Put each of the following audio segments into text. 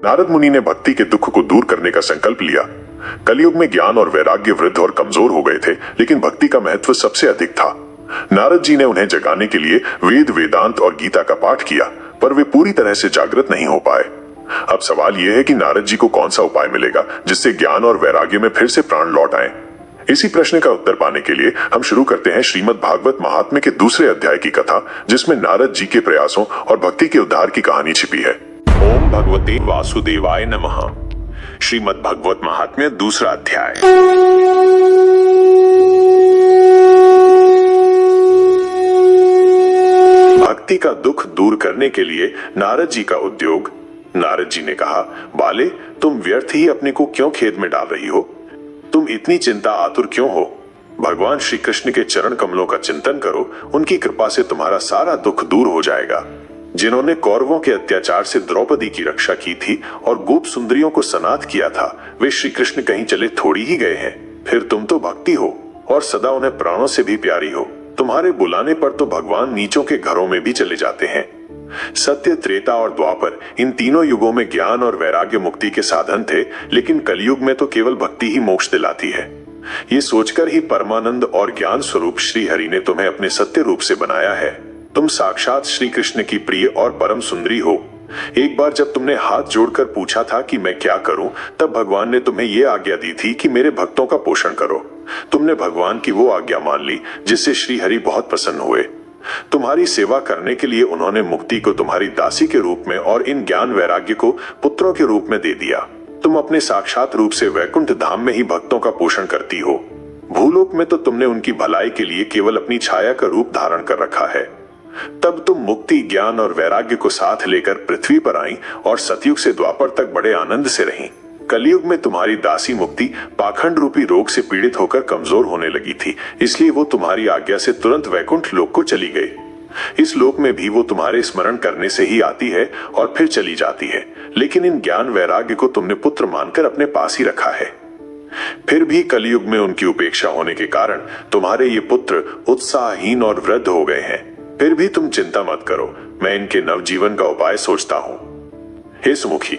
नारद मुनि ने भक्ति के दुख को दूर करने का संकल्प लिया। कलयुग में ज्ञान और वैराग्य वृद्ध और कमजोर हो गए थे, लेकिन भक्ति का महत्व सबसे अधिक था। नारद जी ने उन्हें जगाने के लिए वेद, वेदांत और गीता का पाठ किया, पर वे पूरी तरह से जागृत नहीं हो पाए। अब सवाल यह है कि नारद जी को कौन सा उपाय मिलेगा जिससे ज्ञान और वैराग्य में फिर से प्राण लौट आए। इसी प्रश्न का उत्तर पाने के लिए हम शुरू करते हैं श्रीमद् भागवत महात्म्य के दूसरे अध्याय की कथा, जिसमें नारद जी के प्रयासों और भक्ति के उद्धार की कहानी छिपी है। ओम भगवते वासुदेवाय नमः। श्रीमद् भागवत महात्म्य दूसरा अध्याय। भक्ति का दुख दूर करने के लिए नारद जी का उद्योग। नारद जी ने कहा, बाले, तुम व्यर्थ ही अपने को क्यों खेद में डाल रही हो? तुम इतनी चिंता आतुर क्यों हो? भगवान श्री कृष्ण के चरण कमलों का चिंतन करो, उनकी कृपा से तुम्हारा सारा दुख दूर हो जाएगा। जिन्होंने कौरवों के अत्याचार से द्रौपदी की रक्षा की थी और गोप सुंदरियों को सनाथ किया था, वे श्री कृष्ण कहीं चले थोड़ी ही गए हैं। फिर तुम तो भक्ति हो और सदा उन्हें प्राणों से भी प्यारी हो। तुम्हारे बुलाने पर तो भगवान नीचों के घरों में भी चले जाते हैं। सत्य, त्रेता और द्वापर, इन तीनों युगों में ज्ञान और वैराग्य मुक्ति के साधन थे, लेकिन कलयुग में तो केवल भक्ति ही मोक्ष दिलाती है। ये सोचकर ही परमानंद और ज्ञान स्वरूप श्री हरि ने तुम्हें अपने सत्य रूप से बनाया है। तुम साक्षात श्री कृष्ण की प्रिय और परम सुंदरी हो। एक बार जब तुमने हाथ जोड़कर पूछा था कि मैं क्या करूं, तब भगवान ने तुम्हें यह आज्ञा दी थी कि मेरे भक्तों का पोषण करो। तुमने भगवान की वो आज्ञा मान ली, जिससे श्री हरि बहुत प्रसन्न हुए। तुम्हारी सेवा करने के लिए उन्होंने मुक्ति को तुम्हारी दासी के रूप में और इन ज्ञान वैराग्य को पुत्रों के रूप में दे दिया। तुम अपने साक्षात रूप से वैकुंठ धाम में ही भक्तों का पोषण करती हो। भूलोक में तो तुमने उनकी भलाई के लिए केवल अपनी छाया का रूप धारण कर रखा है। तब तुम मुक्ति, ज्ञान और वैराग्य को साथ लेकर पृथ्वी पर आई और सतयुग से द्वापर तक बड़े आनंद से रहीं। कलयुग में तुम्हारी दासी मुक्ति पाखंड रूपी रोग से पीड़ित होकर कमजोर होने लगी थी, इसलिए वो तुम्हारी आज्ञा से तुरंत वैकुंठ लोक को चली गई। इस लोक में भी वो तुम्हारे स्मरण करने से ही आती है और फिर चली जाती है, लेकिन इन ज्ञान वैराग्य को तुमने पुत्र मानकर अपने पास ही रखा है। फिर भी कलयुग में उनकी उपेक्षा होने के कारण तुम्हारे ये पुत्र उत्साहहीन और वृद्ध हो गए हैं। फिर भी तुम चिंता मत करो, मैं इनके नवजीवन का उपाय सोचता हूँ। हे सुमुखी,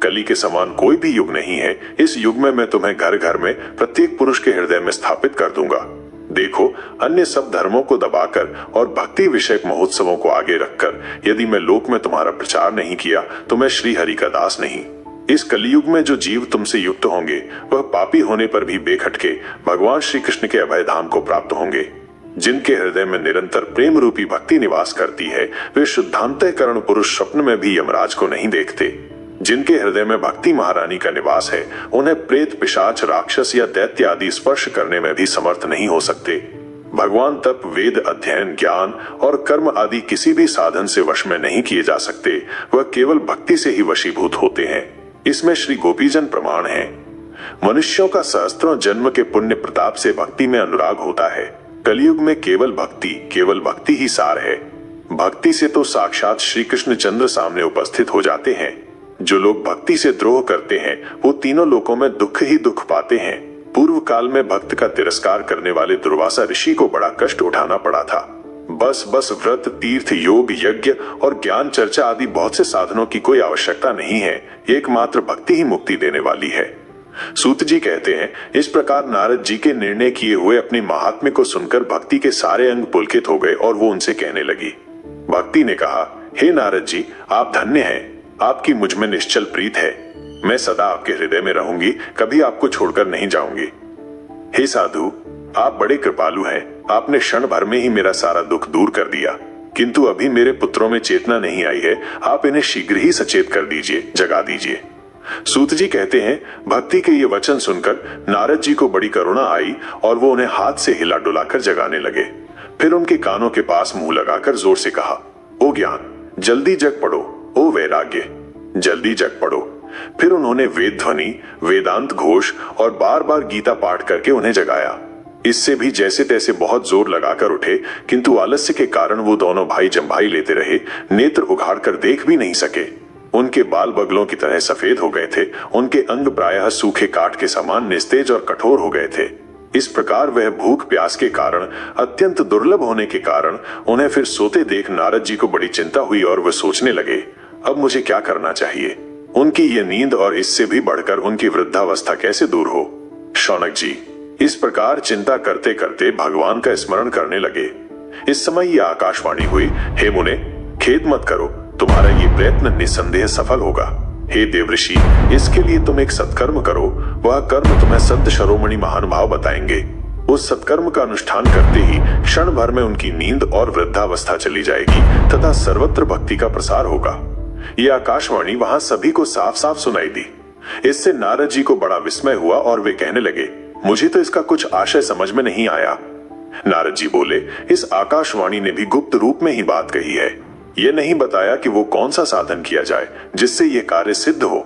कली के समान कोई भी युग नहीं है। इस युग में मैं तुम्हें घर घर में प्रत्येक पुरुष के हृदय में स्थापित कर दूंगा। देखो, अन्य सब धर्मों को दबाकर और भक्ति विषयक महोत्सवों को आगे रखकर यदि मैं लोक में तुम्हारा प्रचार नहीं किया तो मैं श्री हरि का दास नहीं। इस कलियुग में जो जीव तुमसे युक्त होंगे, वह पापी होने पर भी बेखटके भगवान श्री कृष्ण के अभय धाम को प्राप्त होंगे। जिनके हृदय में निरंतर प्रेम रूपी भक्ति निवास करती है, वे शुद्धांतःकरण पुरुष स्वप्न में भी यमराज को नहीं देखते। जिनके हृदय में भक्ति महारानी का निवास है, उन्हें प्रेत, पिशाच, राक्षस या दैत्य आदि स्पर्श करने में भी समर्थ नहीं हो सकते। भगवान तप, वेद अध्ययन, ज्ञान और कर्म आदि किसी भी साधन से वश में नहीं किए जा सकते। वह केवल भक्ति से ही वशीभूत होते हैं। इसमें श्री गोपीजन प्रमाण है। मनुष्यों का सहस्त्रों जन्म के पुण्य प्रताप से भक्ति में अनुराग होता है। कलयुग में केवल भक्ति ही सार है। भक्ति से तो साक्षात श्री कृष्ण चंद्र सामने उपस्थित हो जाते हैं। जो लोग भक्ति से द्रोह करते हैं, वो तीनों लोकों में दुख ही दुख पाते हैं। पूर्व काल में भक्त का तिरस्कार करने वाले दुर्वासा ऋषि को बड़ा कष्ट उठाना पड़ा था। बस व्रत, तीर्थ, योग, यज्ञ और ज्ञान चर्चा आदि बहुत से साधनों की कोई आवश्यकता नहीं है। एकमात्र भक्ति ही मुक्ति देने वाली है। सूत जी कहते हैं, इस प्रकार नारद जी के निर्णय किए हुए अपनी महात्म्य को सुनकर भक्ति के सारे अंग पुलकित हो गए और वो उनसे कहने लगी। भक्ति ने कहा, हे नारद जी, आप धन्य हैं। आपकी मुझ में निश्चल प्रीत है। मैं सदा आपके हृदय में रहूंगी, कभी आपको छोड़कर नहीं जाऊंगी। हे साधु, आप बड़े कृपालु हैं। आपने क्षण भर में ही मेरा सारा दुख दूर कर दिया, किंतु अभी मेरे पुत्रों में चेतना नहीं आई है। आप इन्हें शीघ्र ही सचेत कर दीजिए, जगा दीजिए। सूत जी कहते हैं, भक्ति के ये वचन सुनकर नारद जी को बड़ी करुणा आई और वो उन्हें हाथ से हिला डुलाकर जगाने लगे। फिर उनके कानों के पास मुंह लगाकर जोर से कहा, ओ ज्ञान, जल्दी जग पड़ो। ओ वैराग्य, जल्दी जग पड़ो। फिर उन्होंने वेद ध्वनि, वेदांत घोष और बार बार गीता पाठ करके उन्हें जगाया। इससे भी जैसे तैसे बहुत जोर लगाकर उठे, किंतु आलस्य के कारण वो दोनों भाई जम्भाई लेते रहे, नेत्र उघाड़ कर देख भी नहीं सके। उनके बाल बगलों की तरह सफेद हो गए थे। उनके अंग प्रायः सूखे काठ के समान निस्तेज और कठोर हो गए थे। इस प्रकार वह भूख प्यास के कारण, अत्यंत दुर्लभ होने के कारण उन्हें फिर सोते देख नारद जी को बड़ी चिंता हुई और वह सोचने लगे, अब मुझे क्या करना चाहिए। उनकी ये नींद और इससे भी बढ़कर उनकी वृद्धावस्था कैसे दूर हो। शौनक जी इस प्रकार चिंता करते करते भगवान का स्मरण करने लगे। इस समय ये आकाशवाणी हुई, हे मुने, खेद मत करो, तुम्हारा ये प्रयत्न निस्संदेह सफल होगा। हे देवऋषि, इसके लिए तुम एक सत्कर्म करो, वह कर्म तुम्हें संत शिरोमणि महानुभाव बताएंगे। उस सत्कर्म का अनुष्ठान करते ही क्षण भर में उनकी नींद और वृद्धावस्था चली जाएगी तथा सर्वत्र भक्ति का प्रसार होगा। ये आकाशवाणी वहां सभी को साफ साफ सुनाई दी। इससे नारद जी को बड़ा विस्मय हुआ और वे कहने लगे, मुझे तो इसका कुछ आशय समझ में नहीं आया। नारद जी बोले, इस आकाशवाणी ने भी गुप्त रूप में ही बात कही है। ये नहीं बताया कि वो कौन सा साधन किया जाए जिससे ये कार्य सिद्ध हो।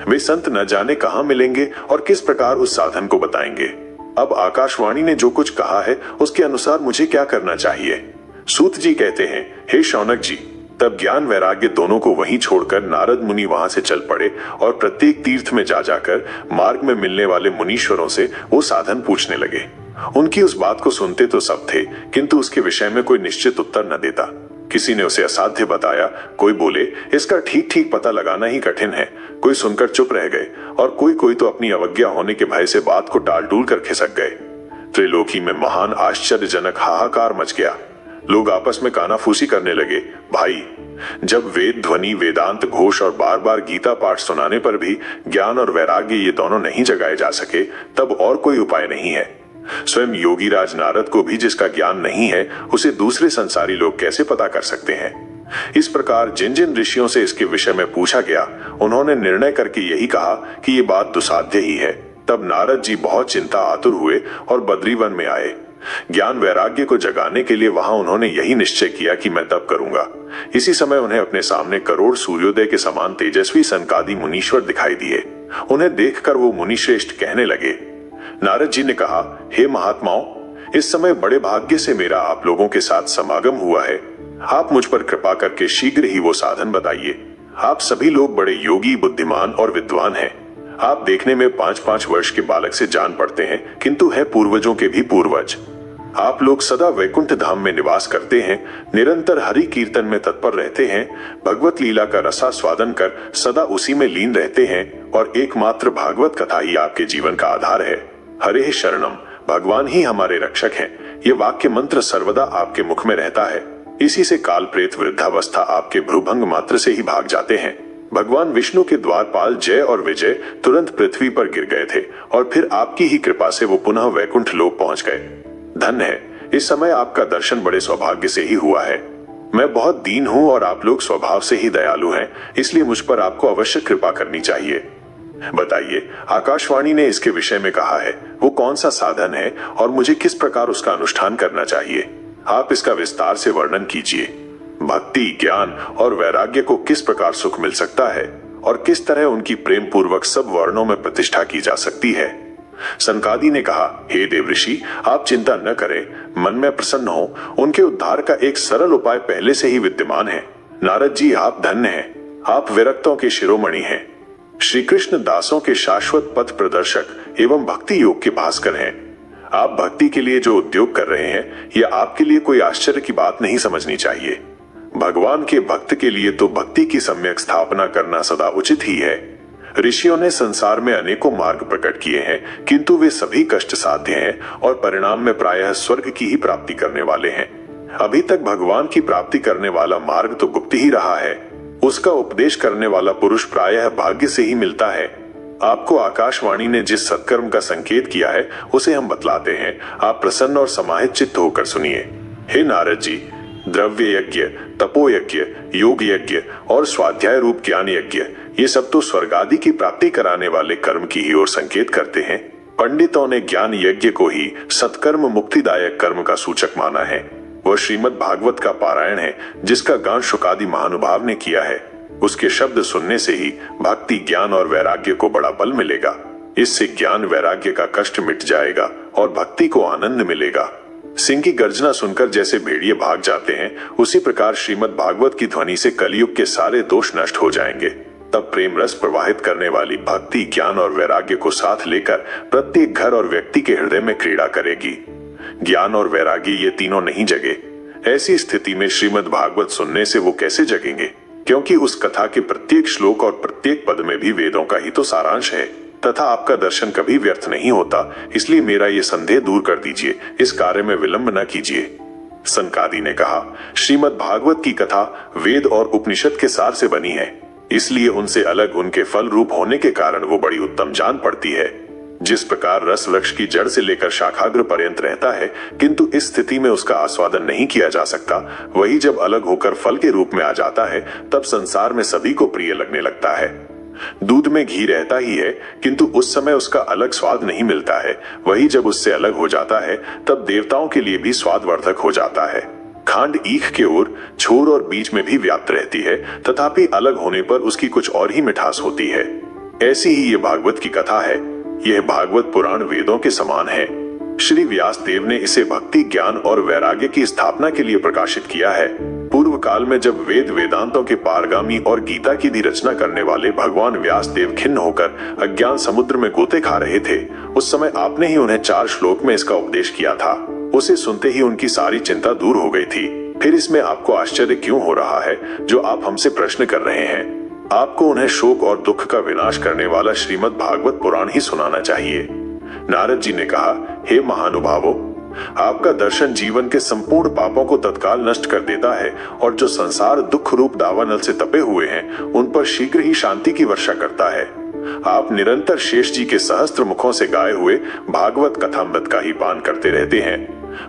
वे संत न जाने कहां मिलेंगे और किस प्रकार उस साधन को बताएंगे। अब आकाशवाणी ने जो कुछ कहा है उसके अनुसार मुझे क्या करना चाहिए। सूत जी कहते हैं, हे शौनक जी, तब ज्ञान वैराग्य दोनों को वहीं छोड़कर नारद मुनि वहां से चल पड़े और प्रत्येक तीर्थ में जा जाकर मार्ग में मिलने वाले मुनीश्वरों से वो साधन पूछने लगे। उनकी उस बात को सुनते तो सब थे, किंतु उसके विषय में कोई निश्चित उत्तर न देता। किसी ने उसे असाध्य बताया, कोई बोले इसका ठीक ठीक पता लगाना ही कठिन है, कोई सुनकर चुप रह गए और कोई तो अपनी अवज्ञा होने के भय से बात को टाल टूल कर खिसक गए। त्रिलोकी में महान आश्चर्यजनक हाहाकार मच गया। लोग आपस में कानाफूसी करने लगे, भाई जब वेद ध्वनि, वेदांत घोष और बार बार गीता पाठ सुनाने पर भी ज्ञान और वैराग्य ये दोनों नहीं जगाए जा सके, तब और कोई उपाय नहीं है। स्वयं योगी राज नारद को भी जिसका ज्ञान नहीं है उसे दूसरे संसारी लोग कैसे पता कर सकते हैं। इस प्रकार जिन जिन ऋषियों से इसके विषय में पूछा गया उन्होंने निर्णय करके यही कहा कि ये बात दुसाध्य ही है। तब नारद जी बहुत चिंता आतुर हुए और बद्रीवन में आए। ज्ञान वैराग्य को जगाने के लिए वहां उन्होंने यही निश्चय किया कि मैं तब करूंगा। इसी समय उन्हें अपने सामने करोड़ सूर्योदय के समान तेजस्वी सनकादि मुनीश्वर दिखाई दिए। उन्हें देखकर वो मुनिश्रेष्ठ कहने लगे। नारद जी ने कहा, हे महात्माओं, इस समय बड़े भाग्य से मेरा आप लोगों के साथ समागम हुआ है। आप मुझ पर कृपा करके शीघ्र ही वो साधन बताइए। आप सभी लोग बड़े योगी, बुद्धिमान और विद्वान हैं। आप देखने में 5-5 वर्ष के बालक से जान पड़ते हैं, किंतु है पूर्वजों के भी पूर्वज। आप लोग सदा वैकुंठ धाम में निवास करते हैं, निरंतर हरि कीर्तन में तत्पर रहते हैं, भगवत लीला का रसा स्वादन कर सदा उसी में लीन रहते हैं और एकमात्र भागवत कथा ही आपके जीवन का आधार है। हरे शरणम, भगवान ही हमारे रक्षक हैं। ये वाक्य मंत्र सर्वदा आपके मुख में रहता है। इसी से काल प्रेत वृद्धावस्था आपके भ्रूभंग मात्र से ही भाग जाते हैं। भगवान विष्णु के द्वारपाल जय और विजय तुरंत पृथ्वी पर गिर गए थे और फिर आपकी ही कृपा से वो पुनः वैकुंठ लोक पहुंच गए। धन्य है, इस समय आपका दर्शन बड़े सौभाग्य से ही हुआ है। मैं बहुत दीन हूं और आप लोग स्वभाव से ही दयालु हैं, इसलिए मुझ पर आपको अवश्य कृपा करनी चाहिए। बताइए, आकाशवाणी ने इसके विषय में कहा है, वो कौन सा साधन है और मुझे किस प्रकार उसका अनुष्ठान करना चाहिए। आप इसका विस्तार से वर्णन कीजिए। भक्ति, ज्ञान और वैराग्य को किस प्रकार सुख मिल सकता है और किस तरह उनकी प्रेम पूर्वक सब वर्णों में प्रतिष्ठा की जा सकती है। सनकादि ने कहा, हे देवऋषि, आप चिंता न करें, मन में प्रसन्न हो। उनके उद्धार का एक सरल उपाय पहले से ही विद्यमान है। नारद जी, आप धन्य हैं, आप विरक्तों के शिरोमणि हैं, श्री कृष्ण दासों के शाश्वत पथ प्रदर्शक एवं भक्ति योग के भास्कर हैं। आप भक्ति के लिए जो उद्योग कर रहे हैं, यह आपके लिए कोई आश्चर्य की बात नहीं समझनी चाहिए। भगवान के भक्त के लिए तो भक्ति की सम्यक स्थापना करना सदा उचित ही है। ऋषियों ने संसार में अनेकों मार्ग प्रकट किए हैं, किंतु वे सभी कष्ट साध्य हैं और परिणाम में प्रायः स्वर्ग की ही प्राप्ति करने वाले हैं। अभी तक भगवान की प्राप्ति करने वाला मार्ग तो गुप्त ही रहा है। उसका उपदेश करने वाला पुरुष प्रायः भाग्य से ही मिलता है। आपको आकाशवाणी ने जिस सत्कर्म का संकेत किया है उसे हम बतलाते हैं। आप प्रसन्न और समाहित चित्त होकर सुनिए। हे नारद जी, द्रव्य यज्ञ, तपो यज्ञ, योग यज्ञ और स्वाध्याय रूप ज्ञान यज्ञ, ये सब तो स्वर्ग आदि की प्राप्ति कराने वाले कर्म की ही ओर संकेत करते हैं। पंडितों ने ज्ञान यज्ञ को ही सत्कर्म मुक्तिदायक कर्म का सूचक माना है। वह श्रीमद् भागवत का पारायण है, जिसका गान शुकादि महानुभाव ने किया है। उसके शब्द सुनने से ही भक्ति, ज्ञान और वैराग्य को बड़ा बल मिलेगा। इससे ज्ञान वैराग्य का कष्ट मिट जाएगा और भक्ति को आनंद मिलेगा। सिंह की गर्जना सुनकर जैसे भेड़िए भाग जाते हैं, उसी प्रकार श्रीमद् भागवत की ध्वनि से कलयुग के सारे दोष नष्ट हो जाएंगे। तब प्रेम रस प्रवाहित करने वाली भक्ति, ज्ञान और वैराग्य को साथ लेकर प्रत्येक घर और व्यक्ति के हृदय में क्रीड़ा करेगी। ज्ञान और वैराग्य ये तीनों नहीं जगे। ऐसी स्थिति में श्रीमद् भागवत सुनने से वो कैसे जगेंगे? क्योंकि उस कथा के प्रत्येक श्लोक और प्रत्येक पद में भी वेदों का ही तो सारांश है तथा आपका दर्शन कभी व्यर्थ नहीं होता। इसलिए मेरा ये संदेह दूर कर दीजिए, इस कार्य में विलंब न कीजिए। सनकादि ने कहा, श्रीमद् भागवत की कथा वेद और उपनिषद के सार से बनी है, इसलिए उनसे अलग उनके फल रूप होने के कारण वो बड़ी उत्तम जान पड़ती है। जिस प्रकार रस वृक्ष की जड़ से लेकर शाखाग्र पर्यंत रहता है, किंतु इस स्थिति में उसका आस्वादन नहीं किया जा सकता, वही जब अलग होकर फल के रूप में आ जाता है तब संसार में सभी को प्रिय लगने लगता है। दूध में घी रहता ही है, किंतु उस समय उसका अलग स्वाद नहीं मिलता है, वही जब उससे अलग हो जाता है तब देवताओं के लिए भी स्वादवर्धक हो जाता है। खांड ईख के ओर, छोर और बीच में भी व्याप्त रहती है, तथापि अलग होने पर उसकी कुछ और ही मिठास होती है। ऐसी ही ये भागवत की कथा है। यह भागवत पुराण वेदों के समान है। श्री व्यास देव ने इसे भक्ति, ज्ञान और वैराग्य की स्थापना के लिए प्रकाशित किया है। पूर्व काल में जब वेद वेदांतों के पारगामी और गीता की भी रचना करने वाले भगवान व्यास देव खिन्न होकर अज्ञान समुद्र में गोते खा रहे थे, उस समय आपने ही उन्हें 4 श्लोक में इसका उपदेश किया था। उसे सुनते ही उनकी सारी चिंता दूर हो गई थी। फिर इसमें आपको आश्चर्य क्यों हो रहा है जो आप हमसे प्रश्न कर रहे हैं? आपको उन्हें शोक और दुख का विनाश करने वाला श्रीमद् भागवत पुराण ही सुनाना चाहिए। नारद जी ने कहा, हे महानुभावों, आपका दर्शन जीवन के संपूर्ण पापों को तत्काल नष्ट कर देता है और जो संसार दुख रूप दावानल से तपे हुए हैं उन पर शीघ्र ही शांति की वर्षा करता है। आप निरंतर शेष जी के सहस्त्र मुखों से गाए हुए भागवत कथामृत का ही पान करते रहते हैं।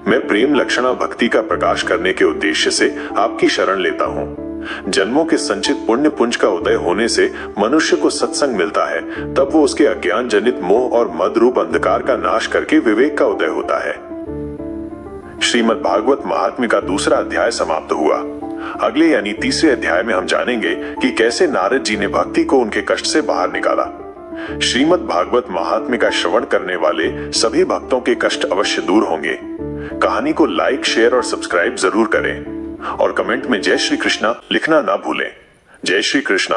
मैं प्रेम लक्षणा भक्ति का प्रकाश करने के उद्देश्य से आपकी शरण लेता हूँ। जन्मों के संचित पुण्य पुंज का उदय होने से मनुष्य को सत्संग मिलता है, तब वो उसके अज्ञान जनित मोह और मद रूप अंधकार का नाश करके विवेक का उदय होता है। श्रीमद् भागवत महात्म्य का दूसरा अध्याय समाप्त हुआ। अगले यानी तीसरे अध्याय में हम जानेंगे कि कैसे नारद जी ने भक्ति को उनके कष्ट से बाहर निकाला। श्रीमद् भागवत महात्म्य का श्रवण करने वाले सभी भक्तों के कष्ट अवश्य दूर होंगे। कहानी को लाइक, शेयर और सब्सक्राइब जरूर करें और कमेंट में जय श्री कृष्णा लिखना ना भूलें। जय श्री कृष्णा।